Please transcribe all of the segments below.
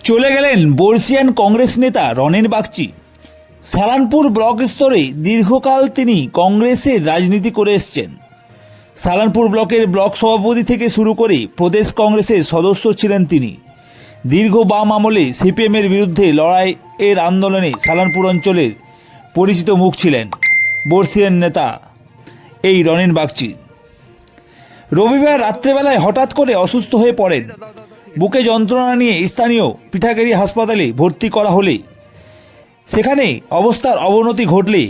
চলে গেলেন বর্ষিয়ান কংগ্রেস নেতা রনেন বাগচি। সালানপুর ব্লক স্তরে দীর্ঘকাল তিনি কংগ্রেসের রাজনীতি করে এসছেন। সালানপুর ব্লকের ব্লক সভাপতি থেকে শুরু করে প্রদেশ কংগ্রেসের সদস্য ছিলেন তিনি। দীর্ঘ বাম আমলে সিপিএমের বিরুদ্ধে লড়াইয়ের আন্দোলনে সালানপুর অঞ্চলের পরিচিত মুখ ছিলেন বর্ষিয়ান নেতা এই রনেন বাগচি। রবিবার রাত্রেবেলায় হঠাৎ করে অসুস্থ হয়ে পড়েন। বুকে যন্ত্রণা নিয়ে স্থানীয় পিঠাগেরি হাসপাতালে ভর্তি করা হলে সেখানে অবস্থার অবনতি ঘটলে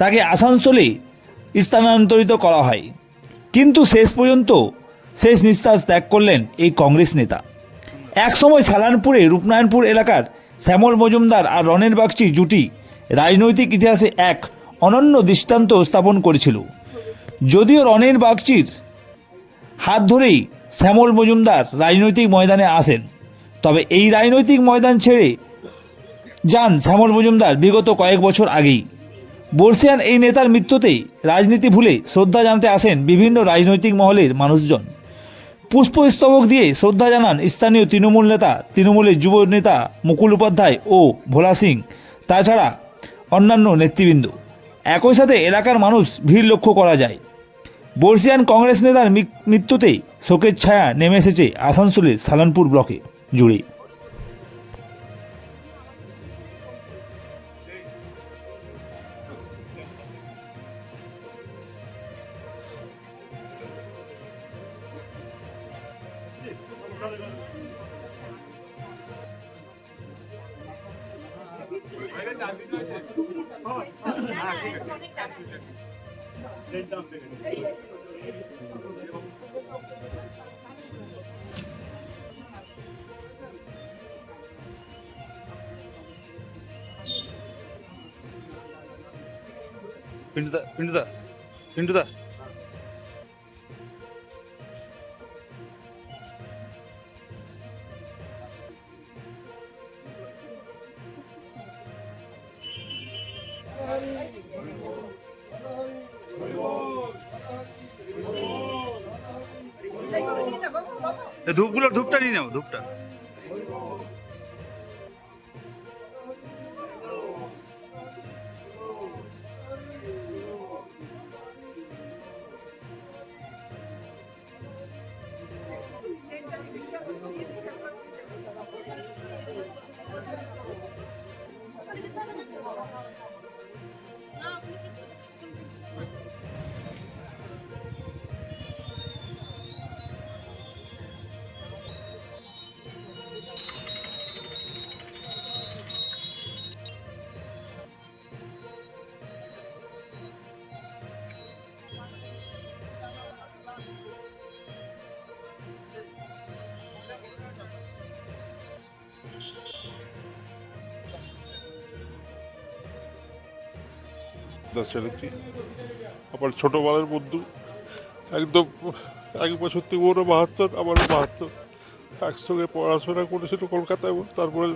তাকে আসানসোলে স্থানান্তরিত করা হয়, কিন্তু শেষ পর্যন্ত শেষ নিঃশ্বাস ত্যাগ করলেন এই কংগ্রেস নেতা। একসময় সালানপুরে রূপনারায়ণপুর এলাকার শ্যামল মজুমদার আর রনেন বাগচির জুটি রাজনৈতিক ইতিহাসে এক অনন্য দৃষ্টান্ত স্থাপন করেছিল। যদিও রনেন বাগচির হাত ধরেই শ্যামল মজুমদার রাজনৈতিক ময়দানে আসেন, তবে এই রাজনৈতিক ময়দান ছেড়ে যান শ্যামল মজুমদার বিগত কয়েক বছর আগেই। বর্ষিয়ান এই নেতার মৃত্যুতে রাজনীতি ভুলে শ্রদ্ধা জানাতে আসেন বিভিন্ন রাজনৈতিক মহলের মানুষজন। পুষ্পস্তবক দিয়ে শ্রদ্ধা জানান স্থানীয় তৃণমূল নেতা, তৃণমূলের যুব নেতা মুকুল উপাধ্যায় ও ভোলা সিং, তাছাড়া অন্যান্য নেতৃবৃন্দ। একই সাথে এলাকার মানুষ ভিড় লক্ষ্য করা যায়। বর্ষিয়ান কংগ্রেস নেতার মৃত্যুতে শোকের ছায়া নেমে এসেছে আসানসোলের সালানপুর ব্লকে জুড়ে। পিন্টুদা পিন্টুদা পিন্টুদা ধূপটা নিয়ে নাও, ধূপটা। ছেলেটি আমার ছোটবেলার বন্ধু, একদম 1 বছর থেকে ওরও 72, আমারও 72। একসঙ্গে পড়াশোনা করেছিল কলকাতায়, এবং তারপরে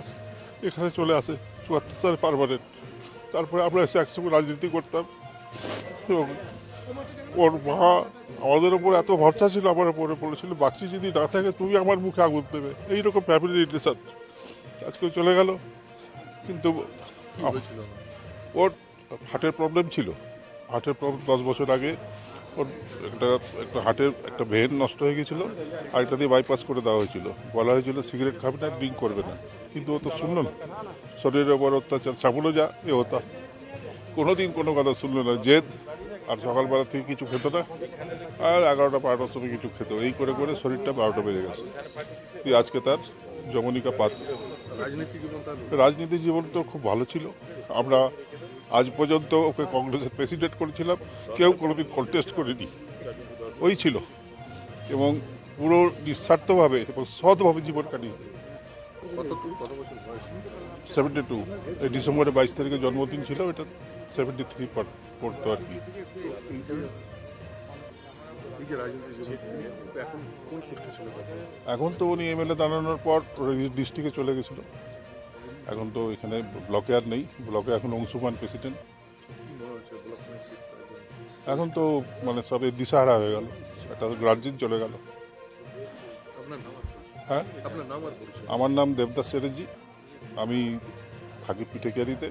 এখানে চলে আসে 74 সালে পার্মানেন্ট। তারপরে আমরা এসে একসঙ্গে রাজনীতি করতাম, এবং ওর মা আমাদের ওপর এত ভরসা ছিল, আমার ওপরে বলেছিল, বাগচি যদি না থাকে তুমি আমার মুখে আগুন দেবে। এইরকম ফ্যামিলি রিলেশন। আজকে চলে গেল, কিন্তু ওর হার্টের প্রবলেম ছিল। হার্টের প্রবলেম 10 বছর আগে ওর একটা হার্টের একটা ভেন নষ্ট হয়ে গেছিলো, আর এটা দিয়ে বাইপাস করে দেওয়া হয়েছিল। বলা হয়েছিল সিগারেট খাবে না, ড্রিঙ্ক করবে না, কিন্তু ও তো শুনলো না। শরীরের ওপর অত্যাচার, সাবুনও যা এ হতা, কোনো দিন কোনো কথা শুনলো না, জেদ। আর সকালবেলা থেকে কিছু খেত না, আর 11টা 12টার সময় কিছু খেত। এই করে করে শরীরটা 12টা বেজে গেছে। আজকে তার যমনিকা পাত্র। রাজনীতি জীবন তো খুব ভালো ছিল। আমরা আজ পর্যন্ত ওকে কংগ্রেসের প্রেসিডেন্ট করেছিলাম, কেউ কোনোদিন কন্টেস্ট করেনি। ওই ছিল, এবং পুরো নিঃস্বার্থভাবে এবং সৎভাবে জীবন কাটিয়ে। 72। এই ডিসেম্বরে 22 তারিখে জন্মদিন ছিল, এটা 73 পড়তো আর কি। এখন তো উনি এমএলএ দাঁড়ানোর পর ডিস্ট্রিক্টে চলে গেছিল। এখন তো এখানে ব্লকে আর নেই, ব্লকে এখন অংশুমান প্রেসিডেন্ট। এখন তো মানে সবে দিশাহারা হয়ে গেল, একটা গার্জিয়ান চলে গেল। হ্যাঁ, আমার নাম দেবদাস চ্যাটার্জি। আমি থাকি পিঠেকারিতে।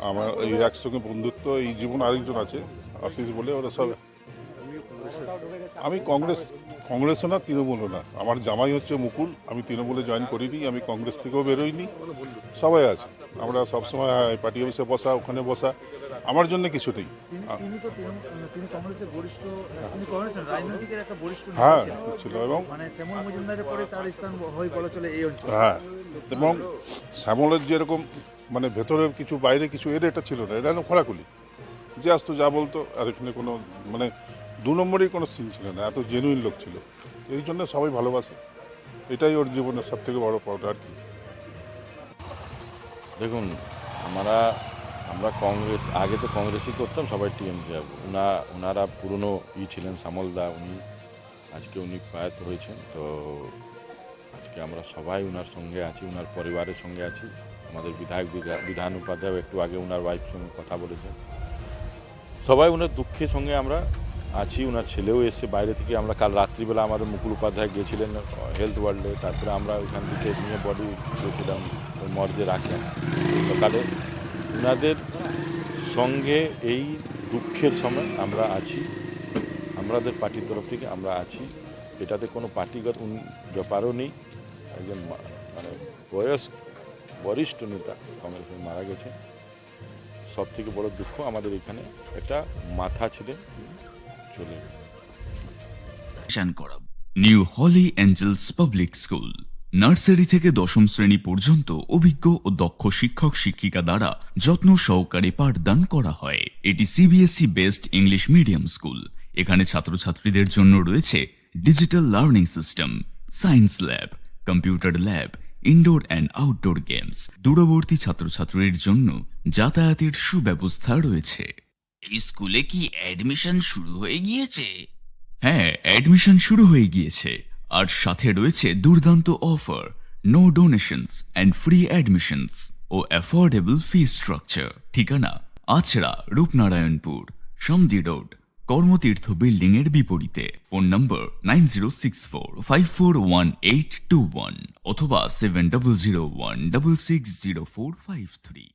আমার এই একসঙ্গে বন্ধুত্ব, এই জীবন আরেকজন আছে আশিস বলে, ওরা সব। আমি কংগ্রেসও না, তৃণমূলও না। আমার জামাই হচ্ছে মুকুল, আমি তৃণমূলে জয়েন করিনি, আমি কংগ্রেস থেকেও বেরোইনি। সবাই আছে, আমরা সবসময় পার্টি অফিসে বসা, ওখানে বসা, আমার জন্য কিছু নেই। তিনি কংগ্রেসের বরিষ্ঠ, তিনি কংগ্রেসের রাজনৈতিকের একটা বরিষ্ঠ নেতা হ্যাঁ ছিলেন। ছিল, এবং মানে শ্যামল মজুমদারের পরে তার স্থান হয়ে বলা চলে এই অঞ্চলে। হ্যাঁ, এবং শ্যামলের যেরকম মানে ভেতরে কিছু বাইরে কিছু, এর এটা ছিল না, এটা হলো খোলাখুলি, যে আসতো যা বলতো। আর এখানে কোনো মানে 2 নম্বরই কোনো সিন ছিল না, এত জেনুইন লোক ছিল। এই জন্য সবাই ভালোবাসে, এটাই ওর জীবনের সব থেকে বড় পাওয়া আর কি। দেখুন, আমরা কংগ্রেস, আগে তো কংগ্রেসই করতাম, সবাই টিএমকে। ওনারা পুরনো ছিলেন, শ্যামলদা, উনি প্রয়াত হয়েছেন। তো আজকে আমরা সবাই ওনার সঙ্গে আছি, ওনার পরিবারের সঙ্গে আছি। আমাদের বিধান উপাধ্যায় একটু আগে ওনার ওয়াইফ সঙ্গে কথা বলেছেন। সবাই ওনার দুঃখের সঙ্গে আমরা আছি। ওনার ছেলেও এসে বাইরে থেকে, আমরা কাল রাত্রিবেলা আমাদের মুকুল উপাধ্যায় গিয়েছিলেন হেলথ ওয়ার্ল্ডে, তারপরে আমরা ওইখান থেকে নিয়ে বডি গিয়েছিলাম মর্গে রাখলাম। সকালে ওনাদের সঙ্গে এই দুঃখের সময় আমরা আছি, আমাদের পার্টির তরফ থেকে আমরা আছি। এটাতে কোনো পার্টিগত ব্যাপারও নেই। একজন মানে বরিষ্ঠ নেতা কংগ্রেসের মারা গেছে। সব থেকে বড় দুঃখ, আমাদের এখানে একটা মাথা ছিলেন, চলে করাব। নিউ হলি অ্যাঞ্জেলস পাবলিক স্কুল, নার্সারি থেকে 10ম শ্রেণী পর্যন্ত অভিজ্ঞ ও দক্ষ শিক্ষক শিক্ষিকা দ্বারা যত্ন সহকারে পাঠদান করা হয়। এটি CBSE based English medium school. এখানে ছাত্রছাত্রীদের জন্য রয়েছে digital learning system, science lab, computer lab, indoor and outdoor games. দূরবর্তী ছাত্রছাত্রীর জন্য যাতায়াতের সুব্যবস্থা রয়েছে। এই স্কুলে কি অ্যাডমিশন শুরু হয়ে গিয়েছে? হ্যাঁ, অ্যাডমিশন শুরু হয়ে গিয়েছে, আর সাথে রয়েছে দুর্দান্ত offer, no donations and free admissions ও অ্যাফোর্ডেবল ফি স্ট্রাকচার। ঠিকানা আছড়া, রূপনারায়ণপুর, সমদি রোড, কর্মতীর্থ বিল্ডিং এর বিপরীতে। ফোন নম্বর 9064541821 অথবা 7001660453।